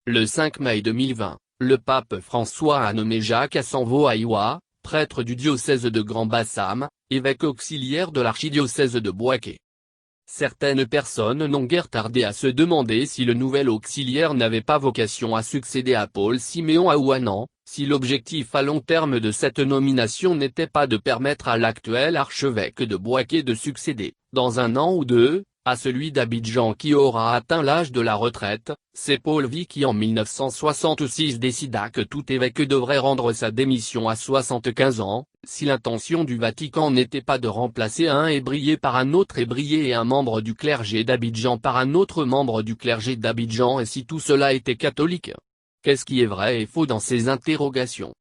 Le 5 mai 2020, le pape François a nommé Jacques Asanvo-Aïwa, prêtre du diocèse de Grand Bassam, évêque auxiliaire de l'archidiocèse de Bouaké. Certaines personnes n'ont guère tardé à se demander si le nouvel auxiliaire n'avait pas vocation à succéder à Paul Siméon Aouanan, si l'objectif à long terme de cette nomination n'était pas de permettre à l'actuel archevêque de Bouaké de succéder, dans 1 an ou 2, à celui d'Abidjan qui aura atteint l'âge de la retraite. C'est Paul V qui en 1966 décida que tout évêque devrait rendre sa démission à 75 ans, si l'intention du Vatican n'était pas de remplacer un ébrier par un autre ébrier et un membre du clergé d'Abidjan par un autre membre du clergé d'Abidjan et si tout cela était catholique. Qu'est-ce qui est vrai et faux dans ces interrogations?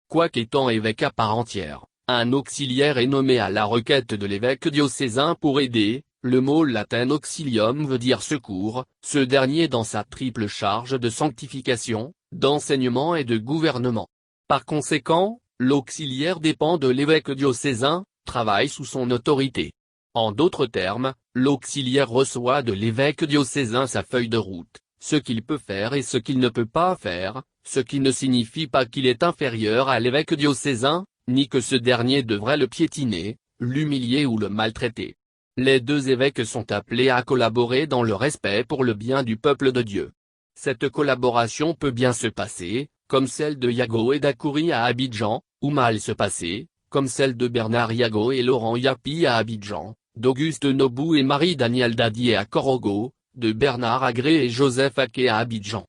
Quoiqu'étant évêque à part entière, un auxiliaire est nommé à la requête de l'évêque diocésain pour aider. Le mot latin auxilium veut dire secours, ce dernier dans sa triple charge de sanctification, d'enseignement et de gouvernement. Par conséquent, l'auxiliaire dépend de l'évêque diocésain, travaille sous son autorité. En d'autres termes, l'auxiliaire reçoit de l'évêque diocésain sa feuille de route, ce qu'il peut faire et ce qu'il ne peut pas faire, ce qui ne signifie pas qu'il est inférieur à l'évêque diocésain, ni que ce dernier devrait le piétiner, l'humilier ou le maltraiter. Les deux évêques sont appelés à collaborer dans le respect pour le bien du peuple de Dieu. Cette collaboration peut bien se passer, comme celle de Yago et d'Akouri à Abidjan, ou mal se passer, comme celle de Bernard Yago et Laurent Yapi à Abidjan, d'Auguste Nobou et Marie-Danielle Dadier à Korogo, de Bernard Agré et Joseph Aké à Abidjan.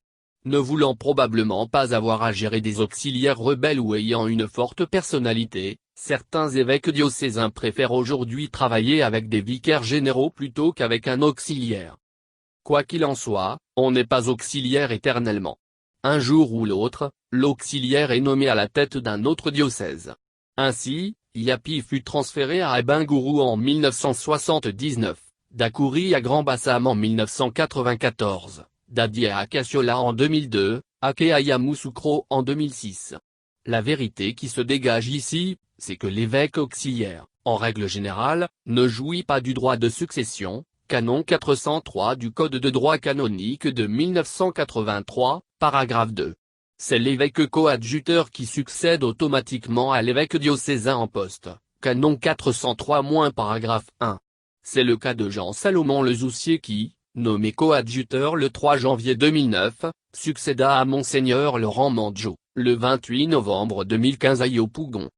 Ne voulant probablement pas avoir à gérer des auxiliaires rebelles ou ayant une forte personnalité, certains évêques diocésains préfèrent aujourd'hui travailler avec des vicaires généraux plutôt qu'avec un auxiliaire. Quoi qu'il en soit, on n'est pas auxiliaire éternellement. Un jour ou l'autre, l'auxiliaire est nommé à la tête d'un autre diocèse. Ainsi, Yapi fut transféré à Abengourou en 1979, d'Akouri à Grand Bassam en 1994. Dadier à Kassiola en 2002, Aké à Yamoussoukro en 2006. La vérité qui se dégage ici, c'est que l'évêque auxiliaire, en règle générale, ne jouit pas du droit de succession, canon 403 du Code de droit canonique de 1983, paragraphe 2. C'est l'évêque coadjuteur qui succède automatiquement à l'évêque diocésain en poste, canon 403- paragraphe 1. C'est le cas de Jean-Salomon Le Zoussier qui, nommé coadjuteur le 3 janvier 2009, succéda à Monseigneur Laurent Mandjo, le 28 novembre 2015 à Yopougon.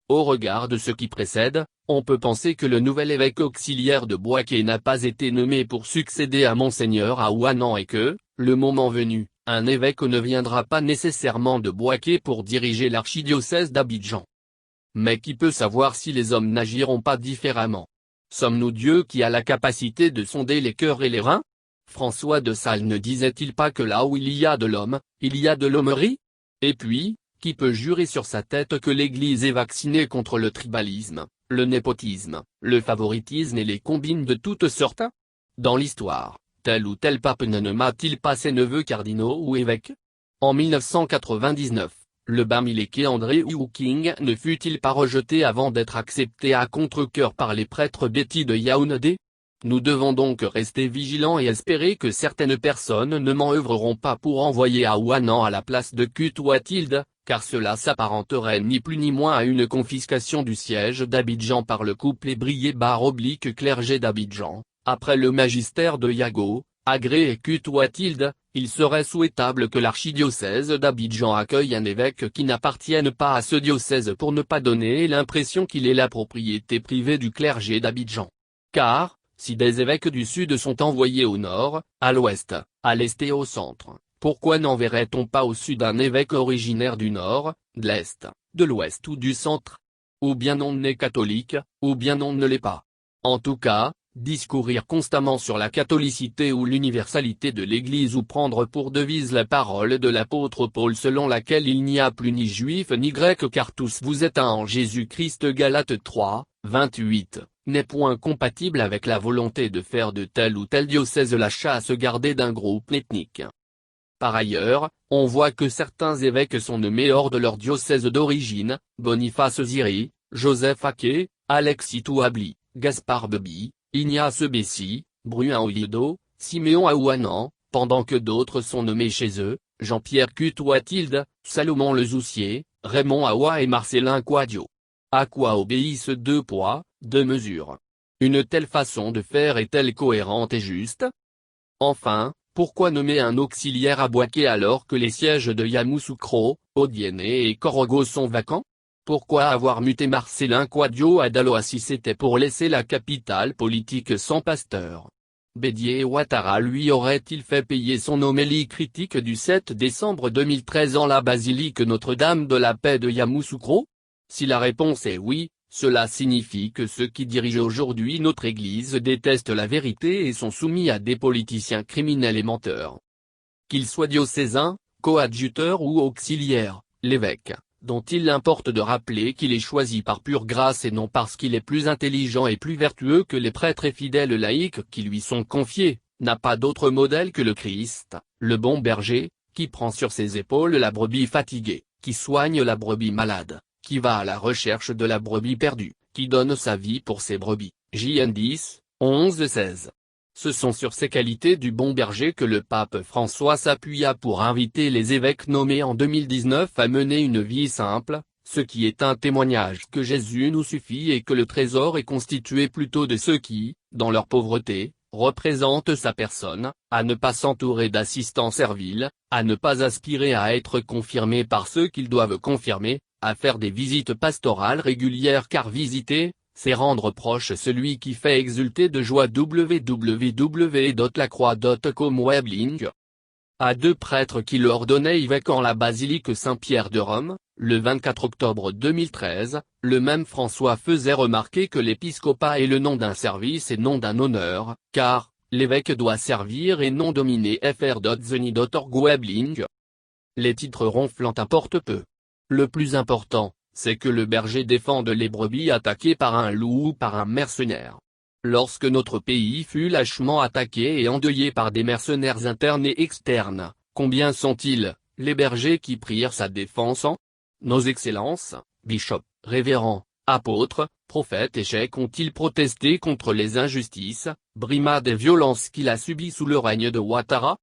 Au regard de ce qui précède, on peut penser que le nouvel évêque auxiliaire de Bouaké n'a pas été nommé pour succéder à Monseigneur Aouanan et que, le moment venu, un évêque ne viendra pas nécessairement de Bouaké pour diriger l'archidiocèse d'Abidjan. Mais qui peut savoir si les hommes n'agiront pas différemment? Sommes-nous Dieu qui a la capacité de sonder les cœurs et les reins? François de Sales ne disait-il pas que là où il y a de l'homme, il y a de l'hommerie? Et puis, qui peut jurer sur sa tête que l'Église est vaccinée contre le tribalisme, le népotisme, le favoritisme et les combines de toutes sortes? Dans l'histoire, tel ou tel pape ne nomma-t-il pas ses neveux cardinaux ou évêques? En 1999, le bamileke André Ouking ne fut-il pas rejeté avant d'être accepté à contre-cœur par les prêtres bêtis de Yaoundé? Nous devons donc rester vigilants et espérer que certaines personnes ne m'enœuvreront pas pour envoyer Aouanan à la place de Kutuatilde, car cela s'apparenterait ni plus ni moins à une confiscation du siège d'Abidjan par le couple ébrier-clergé d'Abidjan. Après le magistère de Yago, Agré et Kutuatilde, il serait souhaitable que l'archidiocèse d'Abidjan accueille un évêque qui n'appartienne pas à ce diocèse pour ne pas donner l'impression qu'il est la propriété privée du clergé d'Abidjan. Car, si des évêques du sud sont envoyés au nord, à l'ouest, à l'est et au centre, pourquoi n'enverrait-on pas au sud un évêque originaire du nord, de l'est, de l'ouest ou du centre? Ou bien on est catholique, ou bien on ne l'est pas. En tout cas, discourir constamment sur la catholicité ou l'universalité de l'Église ou prendre pour devise la parole de l'apôtre Paul selon laquelle il n'y a plus ni juif ni grec car tous vous êtes un en Jésus-Christ Galates 3, 28, n'est point compatible avec la volonté de faire de tel ou tel diocèse la chasse gardée d'un groupe ethnique. Par ailleurs, on voit que certains évêques sont nommés hors de leur diocèse d'origine, Boniface Ziri, Joseph Aké, Alexis Touabli, Gaspard Bebi, Ignace Bessi, Bruin Oyedo, Siméon Aouanan, pendant que d'autres sont nommés chez eux, Jean-Pierre Cutouatilde, Salomon Le Zoussier, Raymond Awa et Marcellin Quadio. À quoi obéissent 2 poids, 2 mesures? Une telle façon de faire est-elle cohérente et juste? Enfin, pourquoi nommer un auxiliaire à Bouaké alors que les sièges de Yamoussoukro, Odiéné et Korogo sont vacants? Pourquoi avoir muté Marcellin Quadio à Daloa si c'était pour laisser la capitale politique sans pasteur? Bédié Ouattara lui aurait-il fait payer son homélie critique du 7 décembre 2013 en la basilique Notre-Dame de la Paix de Yamoussoukro? Si la réponse est oui, cela signifie que ceux qui dirigent aujourd'hui notre Église détestent la vérité et sont soumis à des politiciens criminels et menteurs. Qu'ils soient diocésains, coadjuteurs ou auxiliaires, l'évêque, dont il importe de rappeler qu'il est choisi par pure grâce et non parce qu'il est plus intelligent et plus vertueux que les prêtres et fidèles laïcs qui lui sont confiés, n'a pas d'autre modèle que le Christ, le bon berger, qui prend sur ses épaules la brebis fatiguée, qui soigne la brebis malade, qui va à la recherche de la brebis perdue, qui donne sa vie pour ses brebis. JN 10, 11-16. Ce sont sur ces qualités du bon berger que le pape François s'appuya pour inviter les évêques nommés en 2019 à mener une vie simple, ce qui est un témoignage que Jésus nous suffit et que le trésor est constitué plutôt de ceux qui, dans leur pauvreté, représentent sa personne, à ne pas s'entourer d'assistants serviles, à ne pas aspirer à être confirmés par ceux qu'ils doivent confirmer, à faire des visites pastorales régulières car visiter, c'est rendre proche celui qui fait exulter de joie. www.lacroix.com Weblink. À 2 prêtres qui l'ordonnaient évêque en la basilique Saint-Pierre de Rome, le 24 octobre 2013, le même François faisait remarquer que l'épiscopat est le nom d'un service et non d'un honneur, car l'évêque doit servir et non dominer. fr.zeni.org Weblink. Les titres ronflants importent peu. Le plus important, c'est que le berger défende les brebis attaquées par un loup ou par un mercenaire. Lorsque notre pays fut lâchement attaqué et endeuillé par des mercenaires internes et externes, combien sont-ils, les bergers qui prirent sa défense en? Nos excellences, bishops, révérends, apôtres, prophètes et cheikh ont-ils protesté contre les injustices, brimades et violences qu'il a subies sous le règne de Ouattara?